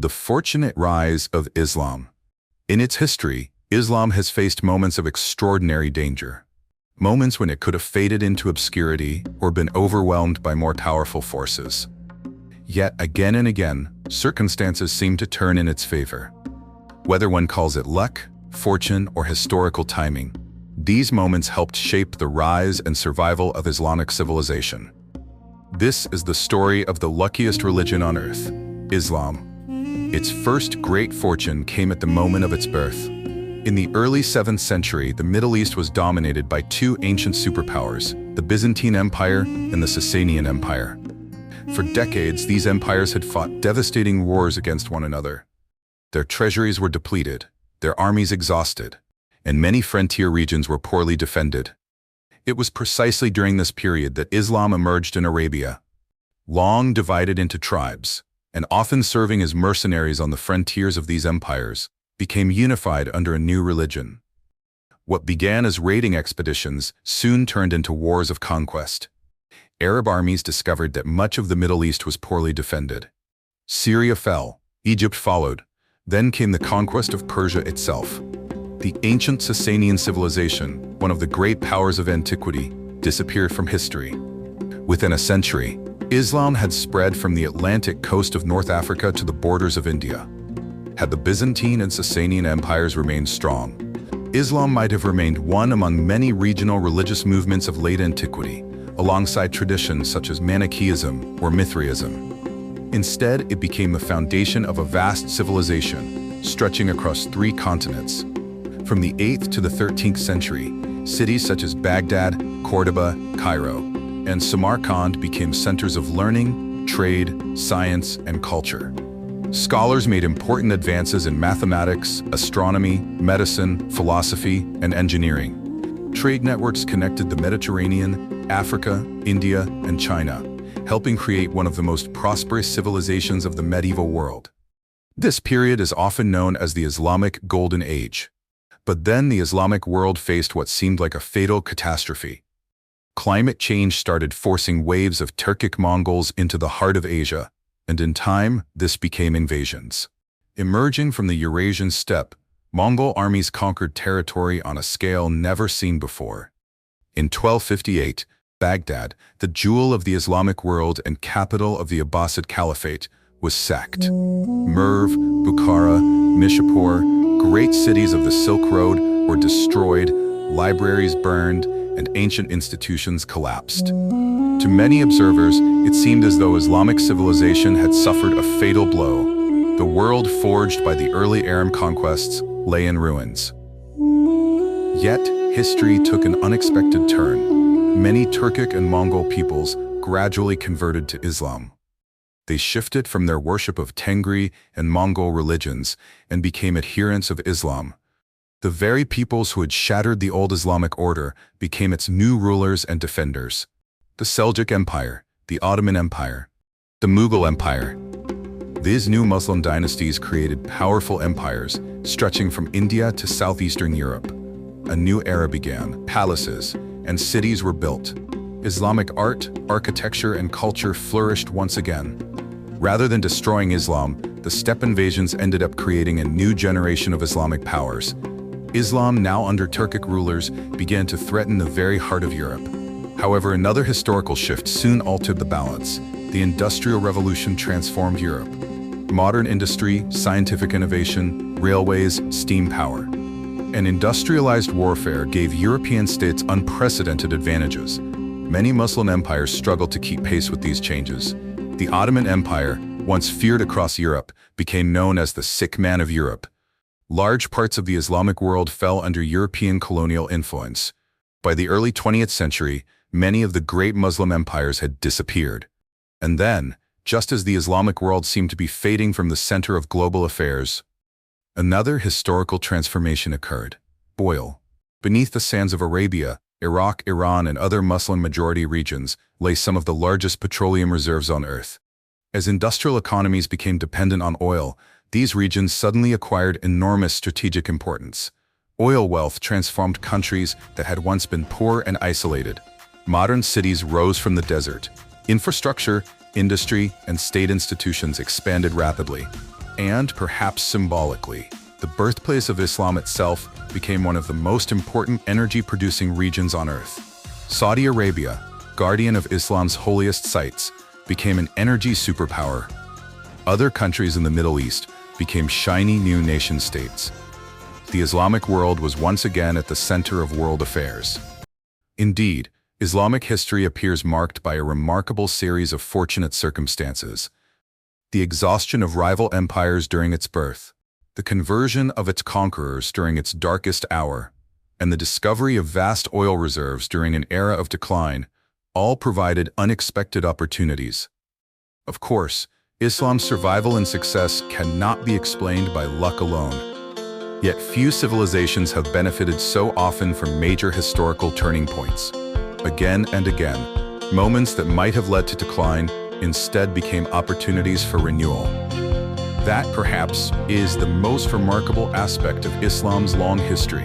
The fortunate rise of Islam. In its history, Islam has faced moments of extraordinary danger. Moments when it could have faded into obscurity or been overwhelmed by more powerful forces. Yet again and again, circumstances seem to turn in its favor. Whether one calls it luck, fortune, or historical timing, these moments helped shape the rise and survival of Islamic civilization. This is the story of the luckiest religion on earth, Islam. Its first great fortune came at the moment of its birth. In the early 7th century, the Middle East was dominated by two ancient superpowers, the Byzantine Empire and the Sasanian Empire. For decades, these empires had fought devastating wars against one another. Their treasuries were depleted, their armies exhausted, and many frontier regions were poorly defended. It was precisely during this period that Islam emerged in Arabia. Long divided into tribes, and often serving as mercenaries on the frontiers of these empires, became unified under a new religion. What began as raiding expeditions soon turned into wars of conquest. Arab armies discovered that much of the Middle East was poorly defended. Syria fell, Egypt followed, then came the conquest of Persia itself. The ancient Sasanian civilization, one of the great powers of antiquity, disappeared from history. Within a century, Islam had spread from the Atlantic coast of North Africa to the borders of India. Had the Byzantine and Sasanian empires remained strong, Islam might have remained one among many regional religious movements of late antiquity, alongside traditions such as Manichaeism or Mithraism. Instead, it became the foundation of a vast civilization, stretching across 3 continents. From the 8th to the 13th century, cities such as Baghdad, Cordoba, Cairo, and Samarkand became centers of learning, trade, science, and culture. Scholars made important advances in mathematics, astronomy, medicine, philosophy, and engineering. Trade networks connected the Mediterranean, Africa, India, and China, helping create one of the most prosperous civilizations of the medieval world. This period is often known as the Islamic Golden Age. But then the Islamic world faced what seemed like a fatal catastrophe. Climate change started forcing waves of Turkic Mongols into the heart of Asia, and in time, this became invasions. Emerging from the Eurasian steppe, Mongol armies conquered territory on a scale never seen before. In 1258, Baghdad, the jewel of the Islamic world and capital of the Abbasid Caliphate, was sacked. Merv, Bukhara, Nishapur, great cities of the Silk Road, were destroyed, libraries burned, and ancient institutions collapsed. To many observers, it seemed as though Islamic civilization had suffered a fatal blow. The world forged by the early Arab conquests lay in ruins. Yet, history took an unexpected turn. Many Turkic and Mongol peoples gradually converted to Islam. They shifted from their worship of Tengri and Mongol religions and became adherents of Islam. The very peoples who had shattered the old Islamic order became its new rulers and defenders. The Seljuk Empire, the Ottoman Empire, the Mughal Empire. These new Muslim dynasties created powerful empires stretching from India to southeastern Europe. A new era began. Palaces and cities were built. Islamic art, architecture, and culture flourished once again. Rather than destroying Islam, the steppe invasions ended up creating a new generation of Islamic powers. Islam, now under Turkic rulers, began to threaten the very heart of Europe. However, another historical shift soon altered the balance. The Industrial Revolution transformed Europe. Modern industry, scientific innovation, railways, steam power, and industrialized warfare gave European states unprecedented advantages. Many Muslim empires struggled to keep pace with these changes. The Ottoman Empire, once feared across Europe, became known as the sick man of Europe. Large parts of the Islamic world fell under European colonial influence. By the early 20th century, many of the great Muslim empires had disappeared. And then, just as the Islamic world seemed to be fading from the center of global affairs, another historical transformation occurred. Oil. Beneath the sands of Arabia, Iraq, Iran, and other Muslim-majority regions lay some of the largest petroleum reserves on Earth. As industrial economies became dependent on oil, these regions suddenly acquired enormous strategic importance. Oil wealth transformed countries that had once been poor and isolated. Modern cities rose from the desert. Infrastructure, industry, and state institutions expanded rapidly. And perhaps symbolically, the birthplace of Islam itself became one of the most important energy-producing regions on Earth. Saudi Arabia, guardian of Islam's holiest sites, became an energy superpower. Other countries in the Middle East became shiny new nation-states. The Islamic world was once again at the center of world affairs. Indeed, Islamic history appears marked by a remarkable series of fortunate circumstances. The exhaustion of rival empires during its birth, the conversion of its conquerors during its darkest hour, and the discovery of vast oil reserves during an era of decline, all provided unexpected opportunities. Of course, Islam's survival and success cannot be explained by luck alone. Yet few civilizations have benefited so often from major historical turning points. Again and again, moments that might have led to decline instead became opportunities for renewal. That, perhaps, is the most remarkable aspect of Islam's long history.